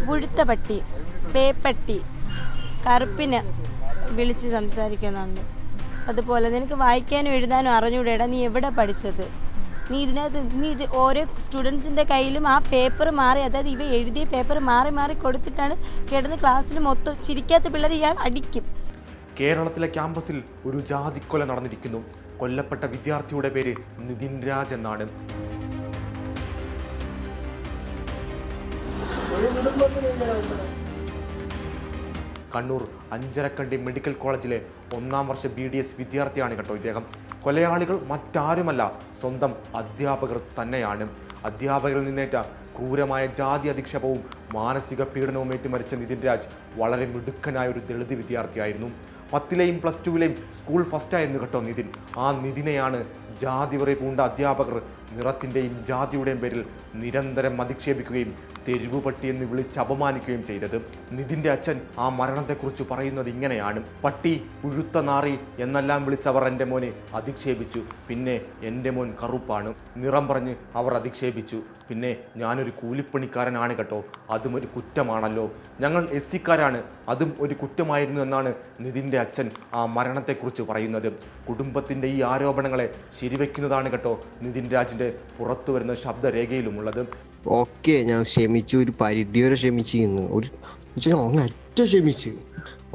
പുഴുത്ത പട്ടി, പേപ്പട്ടി, കറുപ്പിന് വിളിച്ച് സംസാരിക്കുന്നുണ്ട്. അതുപോലെ നിനക്ക് വായിക്കാനും എഴുതാനും അറിഞ്ഞൂടേടാ, നീ എവിടെ പഠിച്ചത്? നീ ഇത് ഓരോ സ്റ്റുഡൻസിൻ്റെ കയ്യിലും ആ പേപ്പർ മാറി, അതായത് ഇവ എഴുതിയ പേപ്പർ മാറി മാറി കൊടുത്തിട്ടാണ് കിടന്ന് ക്ലാസ്സിൽ മൊത്തം ചിരിക്കാത്ത പിള്ളേർ ഇയാൾ അടിക്കും. കേരളത്തിലെ ക്യാമ്പസിൽ ഒരു ജാതിക്കൊല നടന്നിരിക്കുന്നു. കൊല്ലപ്പെട്ട വിദ്യാർത്ഥിയുടെ പേര് നിതിൻ രാജ് എന്നാണ്. കണ്ണൂർ അഞ്ചരക്കണ്ടി മെഡിക്കൽ കോളേജിലെ 1ാം വർഷ BDS വിദ്യാർത്ഥിയാണ് കേട്ടോ ഇദ്ദേഹം. കൊലയാളികൾ മറ്റാരുമല്ല, സ്വന്തം അധ്യാപകർ തന്നെയാണ്. അധ്യാപകരിൽ നിന്നേറ്റ ക്രൂരമായ ജാതി അധിക്ഷേപവും മാനസിക പീഡനവും ഏറ്റുമരിച്ച നിതിൻ രാജ് വളരെ മിടുക്കനായ ഒരു ദളിത് വിദ്യാർത്ഥിയായിരുന്നു. 10ലെയും +2ലെയും സ്കൂൾ ഫസ്റ്റായിരുന്നു കേട്ടോ നിതിൻ. ആ നിതിനെയാണ് ജാതിവെറി പൂണ്ട അധ്യാപകർ നിറത്തിൻ്റെയും ജാതിയുടെയും പേരിൽ നിരന്തരം അധിക്ഷേപിക്കുകയും തെരുവുപട്ടി എന്ന് വിളിച്ച് അപമാനിക്കുകയും ചെയ്തത്. നിതിൻ്റെ അച്ഛൻ ആ മരണത്തെക്കുറിച്ച് പറയുന്നത് ഇങ്ങനെയാണ്: പട്ടി, പുഴുത്ത നാറി എന്നെല്ലാം വിളിച്ചവർ എൻ്റെ മോനെ അധിക്ഷേപിച്ചു. പിന്നെ എൻ്റെ മോൻ കറുപ്പാണ്, നിറം പറഞ്ഞ് അവർ അധിക്ഷേപിച്ചു. പിന്നെ ഞാനൊരു കൂലിപ്പണിക്കാരനാണ് കേട്ടോ, അതും ഒരു കുറ്റമാണല്ലോ. ഞങ്ങൾ SC-ക്കാരാണ്, അതും ഒരു കുറ്റമായിരുന്നു എന്നാണ് നിതിൻ്റെ അച്ഛൻ ആ മരണത്തെക്കുറിച്ച് പറയുന്നത്. കുടുംബത്തിൻ്റെ ഈ ആരോപണങ്ങളെ ശരിവെക്കുന്നതാണ് കേട്ടോ നിതിൻ രാജിൻ്റെ പുറത്തു വരുന്ന ശബ്ദരേഖയിലുമുള്ളത്. ഓക്കെ, ഞാൻ ക്ഷമിച്ചു, ഒരു പരിധിവരെ ക്ഷമിച്ചിരുന്നു, അങ്ങേറ്റം ക്ഷമിച്ച്.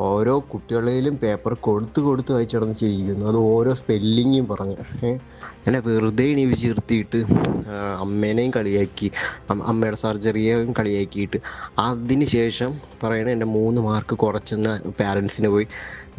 ഓരോ കുട്ടികളിലും പേപ്പർ കൊടുത്ത് വായിച്ചിടന്ന് ചെയ്യിക്കുന്നു. അത് ഓരോ സ്പെല്ലിങ്ങും പറഞ്ഞ് എന്നെ വെറുതെ എണീപ്പിച്ചിരുത്തിയിട്ട് അമ്മേനെയും കളിയാക്കി, അമ്മയുടെ സർജറിയെയും കളിയാക്കിയിട്ട് അതിന് ശേഷം പറയണേ എൻ്റെ 3 മാർക്ക് കുറച്ചെന്ന് പാരൻസിന് പോയി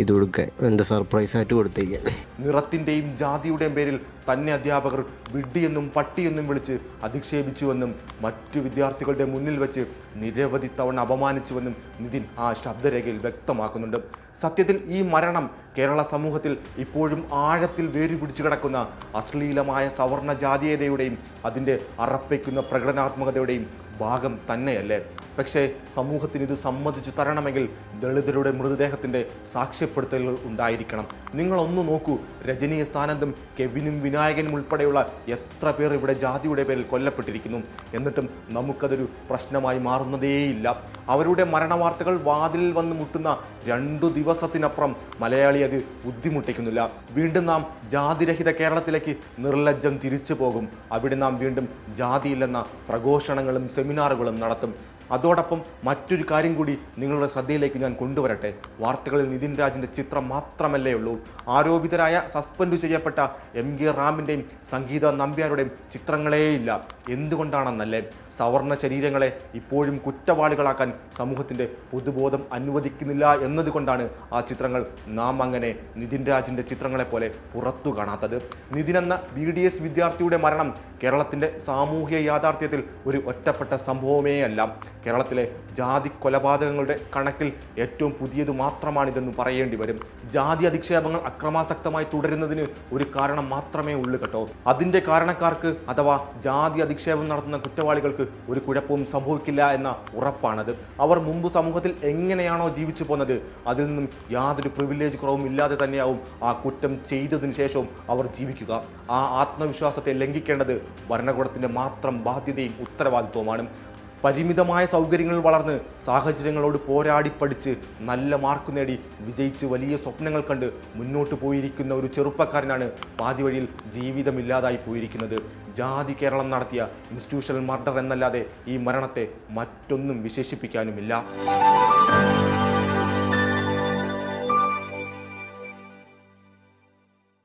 ഇത് കൊടുക്കുക, എന്താ സർപ്രൈസായിട്ട് കൊടുത്തേക്കാൻ. നിറത്തിൻ്റെയും ജാതിയുടെയും പേരിൽ തന്നെ അധ്യാപകർ വിഡ്ഢിയെന്നും പട്ടിയെന്നും വിളിച്ച് അധിക്ഷേപിച്ചുവെന്നും മറ്റു വിദ്യാർത്ഥികളുടെ മുന്നിൽ വെച്ച് നിരവധി തവണ അപമാനിച്ചുവെന്നും നിതിൻ ആ ശബ്ദരേഖയിൽ വ്യക്തമാക്കുന്നുണ്ട്. സത്യത്തിൽ ഈ മരണം കേരള സമൂഹത്തിൽ ഇപ്പോഴും ആഴത്തിൽ വേരുപിടിച്ചു കിടക്കുന്ന അശ്ലീലമായ സവർണ ജാതീയതയുടെയും അതിൻ്റെ അറപ്പയ്ക്കുന്ന പ്രകടനാത്മകതയുടെയും ഭാഗം തന്നെയല്ലേ? പക്ഷേ സമൂഹത്തിന് ഇത് സമ്മതിച്ചു തരണമെങ്കിൽ ദളിതരുടെ മൃതദേഹത്തിൻ്റെ സാക്ഷ്യപ്പെടുത്തലുകൾ ഉണ്ടായിരിക്കണം. നിങ്ങളൊന്നു നോക്കൂ, രജനി S. ആനന്ദും കെവിനും വിനായകനും ഉൾപ്പെടെയുള്ള എത്ര പേർ ഇവിടെ ജാതിയുടെ പേരിൽ കൊല്ലപ്പെട്ടിരിക്കുന്നു. എന്നിട്ടും നമുക്കതൊരു പ്രശ്നമായി മാറുന്നതേയില്ല. അവരുടെ മരണവാർത്തകൾ വാതിലിൽ വന്ന് മുട്ടുന്ന 2 ദിവസത്തിനപ്പുറം മലയാളി അത് ബുദ്ധിമുട്ടിക്കുന്നില്ല. വീണ്ടും നാം ജാതിരഹിത കേരളത്തിലേക്ക് നിർലജ്ജം തിരിച്ചു പോകും. അവിടെ നാം വീണ്ടും ജാതിയില്ലെന്ന പ്രഘോഷണങ്ങളും സെമിനാറുകളും നടത്തും. അതോടൊപ്പം മറ്റൊരു കാര്യം കൂടി നിങ്ങളുടെ ശ്രദ്ധയിലേക്ക് ഞാൻ കൊണ്ടുവരട്ടെ. വാർത്തകളിൽ നിതിൻ രാജിൻ്റെ ചിത്രം മാത്രമല്ലേ ഉള്ളൂ. ആരോപിതരായ സസ്പെൻഡ് ചെയ്യപ്പെട്ട MK റാമിൻ്റെയും സംഗീത നമ്പ്യാരുടെയും ചിത്രങ്ങളേയില്ല. എന്തുകൊണ്ടാണെന്നല്ലേ? സവർണ ശരീരങ്ങളെ ഇപ്പോഴും കുറ്റവാളികളാക്കാൻ സമൂഹത്തിൻ്റെ പൊതുബോധം അനുവദിക്കുന്നില്ല എന്നതുകൊണ്ടാണ് ആ ചിത്രങ്ങൾ നാം അങ്ങനെ നിതിൻ രാജിൻ്റെ ചിത്രങ്ങളെപ്പോലെ പുറത്തു കാണാത്തത്. നിതിൻ എന്ന BDS വിദ്യാർത്ഥിയുടെ മരണം കേരളത്തിൻ്റെ സാമൂഹിക യാഥാർത്ഥ്യത്തിൽ ഒരു ഒറ്റപ്പെട്ട സംഭവമേ അല്ല. കേരളത്തിലെ ജാതി കൊലപാതകങ്ങളുടെ കണക്കിൽ ഏറ്റവും പുതിയത് മാത്രമാണിതെന്ന് പറയേണ്ടി വരും. ജാതി അധിക്ഷേപങ്ങൾ അക്രമാസക്തമായി തുടരുന്നതിന് ഒരു കാരണം മാത്രമേ ഉള്ളൂ കേട്ടോ. അതിൻ്റെ കാരണക്കാർക്ക് അഥവാ ജാതി അധിക്ഷേപം നടത്തുന്ന കുറ്റവാളികൾക്ക് ഒരു കുഴപ്പവും സംഭവിക്കില്ല എന്ന ഉറപ്പാണത്. അവർ മുമ്പ് സമൂഹത്തിൽ എങ്ങനെയാണോ ജീവിച്ചു പോന്നത് അതിൽ നിന്നും യാതൊരു പ്രിവിലേജ് കുറവും ഇല്ലാതെ തന്നെയാവും ആ കുറ്റം ചെയ്തതിനു ശേഷവും അവർ ജീവിക്കുക. ആ ആത്മവിശ്വാസത്തെ ലംഘിക്കേണ്ടത് ഭരണകൂടത്തിൻ്റെ മാത്രം ബാധ്യതയും ഉത്തരവാദിത്വമാണ്. പരിമിതമായ സൗകര്യങ്ങൾ വളർന്ന് സാഹചര്യങ്ങളോട് പോരാടി പഠിച്ച് നല്ല മാർക്ക് നേടി വിജയിച്ച് വലിയ സ്വപ്നങ്ങൾ കണ്ട് മുന്നോട്ട് പോയിരിക്കുന്ന ഒരു ചെറുപ്പക്കാരനാണ് പാതി വഴിയിൽ ജീവിതമില്ലാതായി പോയിരിക്കുന്നത്. ജാതി കേരളം നടത്തിയ ഇൻസ്റ്റിറ്റ്യൂഷണൽ മർഡർ എന്നല്ലാതെ ഈ മരണത്തെ മറ്റൊന്നും വിശേഷിപ്പിക്കാനുമില്ല.